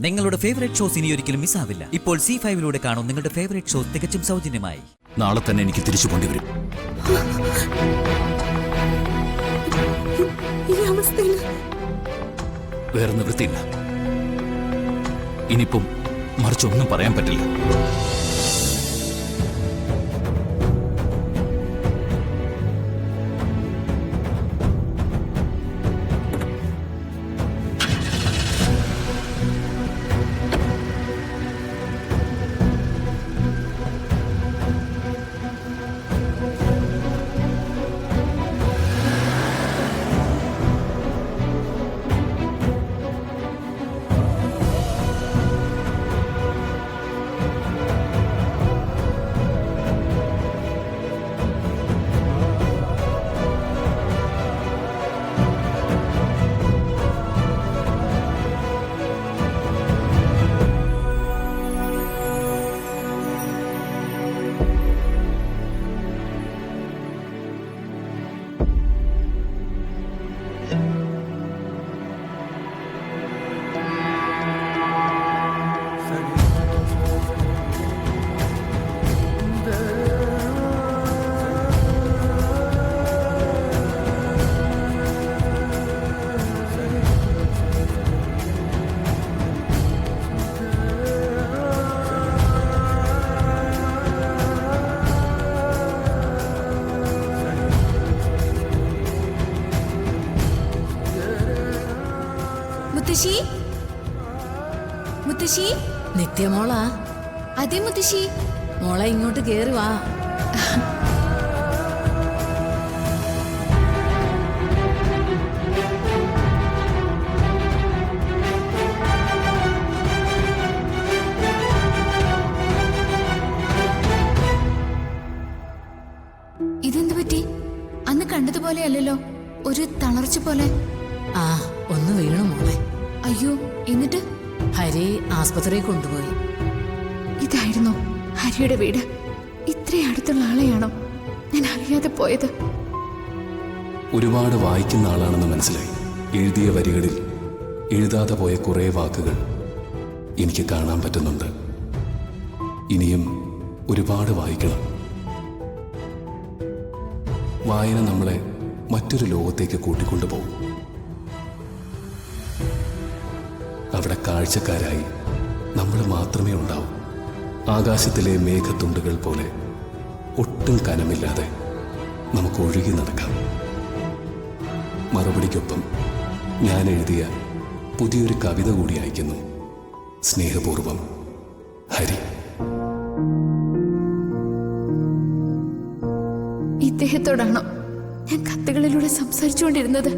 നിങ്ങളുടെ favourite shows ഇനി ഒരിക്കലും മിസ്സാവില്ല. ഇപ്പോൾ C5 കാണും നിങ്ങളുടെ ഫേവറേറ്റ് ഷോസ് തികച്ചും സൗജന്യമായി. നാളെ തന്നെ എനിക്ക് തിരിച്ചു കൊണ്ടുവരും. വേറെ നിവൃത്തിയില്ല. ഇനിയിപ്പം മറിച്ചൊന്നും പറയാൻ പറ്റില്ല. മുത്തശ്ശി, മുത്തശ്ശി. നിത്യമോളാ? അതെ മുത്തശ്ശി. മോളെ ഇങ്ങോട്ട് കേറി വാ. ഇതെന്ത് പറ്റി? അന്ന് കണ്ടതുപോലെയല്ലല്ലോ, ഒരു തളർച്ച പോലെ. ആ, ഒന്ന് വീണു മോളെ. അയ്യോ, എന്നിട്ട്? ഹരി ആസ്പത്രിയിൽ കൊണ്ടുപോയി. ഇതായിരുന്നോ ഹരിയുടെ വീട്? ഇത്ര അടുത്തുള്ള ആളെയാണോ ഞാൻ അറിയാതെ പോയത്? ഒരുപാട് വായിക്കുന്ന ആളാണെന്ന് മനസ്സിലായി. എഴുതിയ വരികളിൽ എഴുതാതെ പോയ കുറേ വാക്കുകൾ എനിക്ക് കാണാൻ പറ്റുന്നുണ്ട്. ഇനിയും ഒരുപാട് വായിക്കണം. വായന നമ്മളെ മറ്റൊരു ലോകത്തേക്ക് കൂട്ടിക്കൊണ്ടുപോകും. അവിടെ കാഴ്ചക്കാരായി നമ്മൾ മാത്രമേ ഉണ്ടാവൂ. ആകാശത്തിലെ മേഘത്തുണ്ടുകൾ പോലെ ഒട്ടും കനമില്ലാതെ നമുക്ക് ഒഴുകി നടക്കാം. മറുപടിക്കൊപ്പം ഞാൻ എഴുതിയ പുതിയൊരു കവിത കൂടി അയക്കുന്നു. സ്നേഹപൂർവം, ഹരി. ഇദ്ദേഹത്തോടാണോ ഞാൻ കത്തുകളിലൂടെ സംസാരിച്ചുകൊണ്ടിരുന്നത്?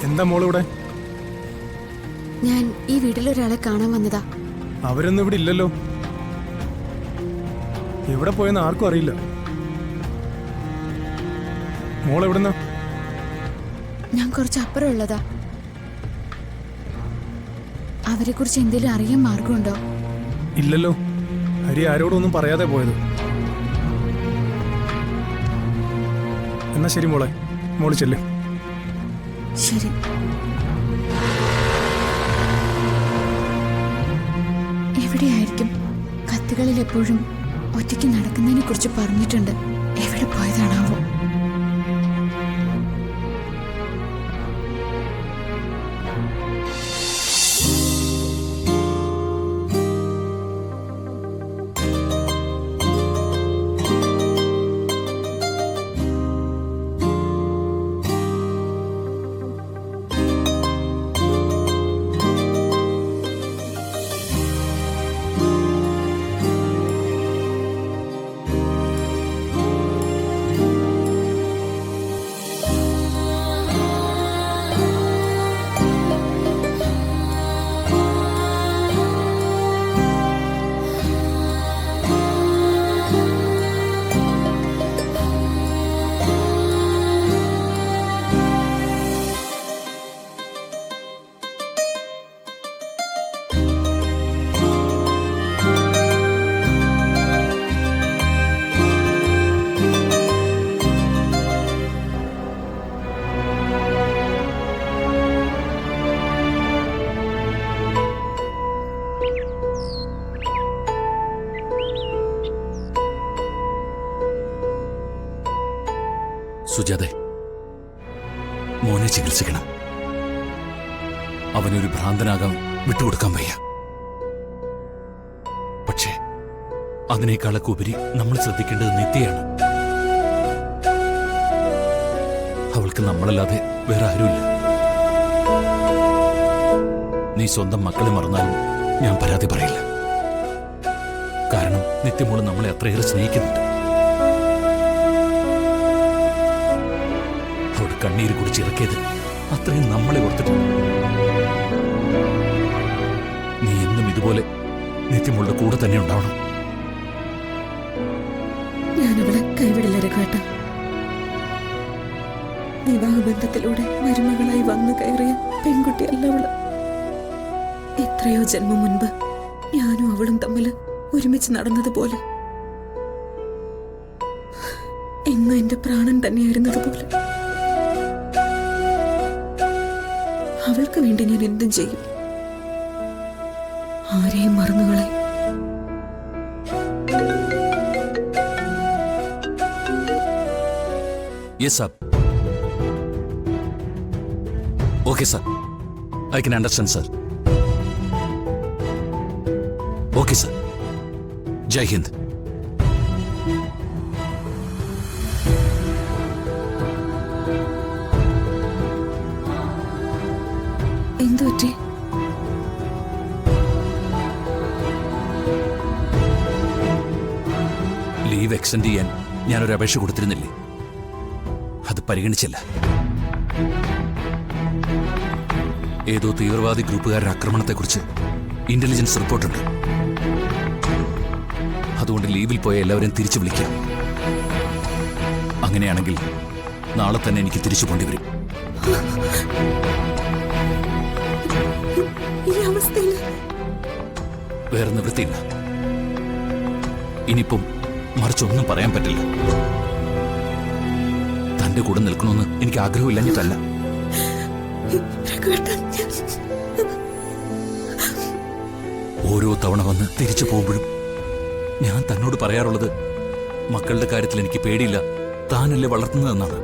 എന്താ മോളിവിടെ? ഞാൻ ഈ വീട്ടിലൊരാളെ കാണാൻ വന്നതാ. അവരൊന്നും ഇവിടെ ഇല്ലല്ലോ. എവിടെ പോയെന്ന് ആർക്കും അറിയില്ല. മോളെവിടുന്ന? ഞാൻ കുറച്ച് അപ്പുറം ഉള്ളതാ. അവരെ കുറിച്ച് എന്തെങ്കിലും അറിയാൻ മാർഗമുണ്ടോ? ഇല്ലല്ലോ. ഹരി ആരോടൊന്നും പറയാതെ പോയത്. എന്നാ ശരി മോളെ, മോള് ചെല്ല്. ശരി. എവിടെയായിരിക്കും? കത്തുകളിൽ എപ്പോഴും ഒറ്റയ്ക്ക് നടക്കുന്നതിനെ കുറിച്ച് പറഞ്ഞിട്ടുണ്ട്. എവിടെ പോയതാണാവോ? സുജാതെ, മോനെ ചികിത്സിക്കണം. അവനൊരു ഭ്രാന്തനാകാൻ വിട്ടുകൊടുക്കാൻ വയ്യ. പക്ഷേ അതിനേക്കാളൊക്കെ ഉപരി നമ്മൾ ശ്രദ്ധിക്കേണ്ടത് നിത്യയാണ്. അവൾക്ക് നമ്മളല്ലാതെ വേറെ ആരുമില്ല. നീ സ്വന്തം മക്കളെ മറന്നാലും ഞാൻ പരാതി പറയില്ല. കാരണം നിത്യമോള് നമ്മളെ അത്രയേറെ സ്നേഹിക്കുന്നുണ്ട്. അവൾ കണ്ണീര് കുടിച്ചിറക്കിയത് അത്രയും നമ്മളെ ഓർത്തിട്ടുണ്ട്. നീ എന്നും ഇതുപോലെ നിത്യമോളുടെ കൂടെ തന്നെ ഉണ്ടാവണം. ഞാനവളെ കൈവിടില്ല രഘുവേട്ട. വിവാഹബന്ധത്തിലൂടെ മരുമകളായി വന്നു കയറിയ പെൺകുട്ടിയല്ല അവള്. എത്രയോ ജന്മം മുൻപ് ഞാനും അവളും തമ്മിൽ ഒരുമിച്ച് നടന്നതുപോലെ, എന്നും എന്റെ പ്രാണൻ തന്നെയായിരുന്നതുപോലെ. അവൾക്ക് വേണ്ടി ഞാൻ എന്തും ചെയ്യും. ആരെയും മറന്നുകളെ. Yes sir. Okay sir, I can understand sir. Okay sir, Jai Hind. എന്തു പറ്റി? ലീവ് എക്സ്റ്റെൻഡ് ചെയ്യാൻ ഞാനൊരു അപേക്ഷ കൊടുത്തിരുന്നില്ലേ? അത് പരിഗണിച്ചില്ല. ഏതോ തീവ്രവാദി ഗ്രൂപ്പുകാരുടെ ആക്രമണത്തെക്കുറിച്ച് ഇന്റലിജൻസ് റിപ്പോർട്ടുണ്ട്. അതുകൊണ്ട് ലീവിൽ പോയ എല്ലാവരെയും തിരിച്ചു വിളിക്കാം. അങ്ങനെയാണെങ്കിൽ നാളെ തന്നെ എനിക്ക് തിരിച്ചു കൊണ്ടുവരും. ഈ അവസ്ഥയിൽ വേറെ നിവൃത്തിയില്ല. ഇനിയിപ്പം മറിച്ചൊന്നും പറയാൻ പറ്റില്ല. തന്റെ കൂടെ നിൽക്കണമെന്ന് എനിക്ക് ആഗ്രഹമില്ലഞ്ഞിട്ടല്ല. ഓരോ തവണ വന്ന് തിരിച്ചു പോകുമ്പോഴും ഞാൻ തന്നോട് പറയാറുള്ളത്, മക്കളുടെ കാര്യത്തിൽ എനിക്ക് പേടിയില്ല, താനല്ലേ വളർത്തുന്നതെന്നാണ്.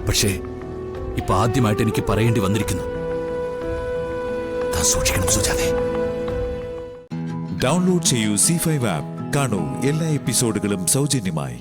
പക്ഷേ ഇപ്പൊ ആദ്യമായിട്ട് എനിക്ക് പറയേണ്ടി വന്നിരിക്കുന്നു. താൻ സൂക്ഷിക്കണം സുജാതെ. ഡൗൺലോഡ് ചെയ്യൂ C5 ആപ്പ്. കാണൂ എല്ലാ എപ്പിസോഡുകളും സൗജന്യമായി.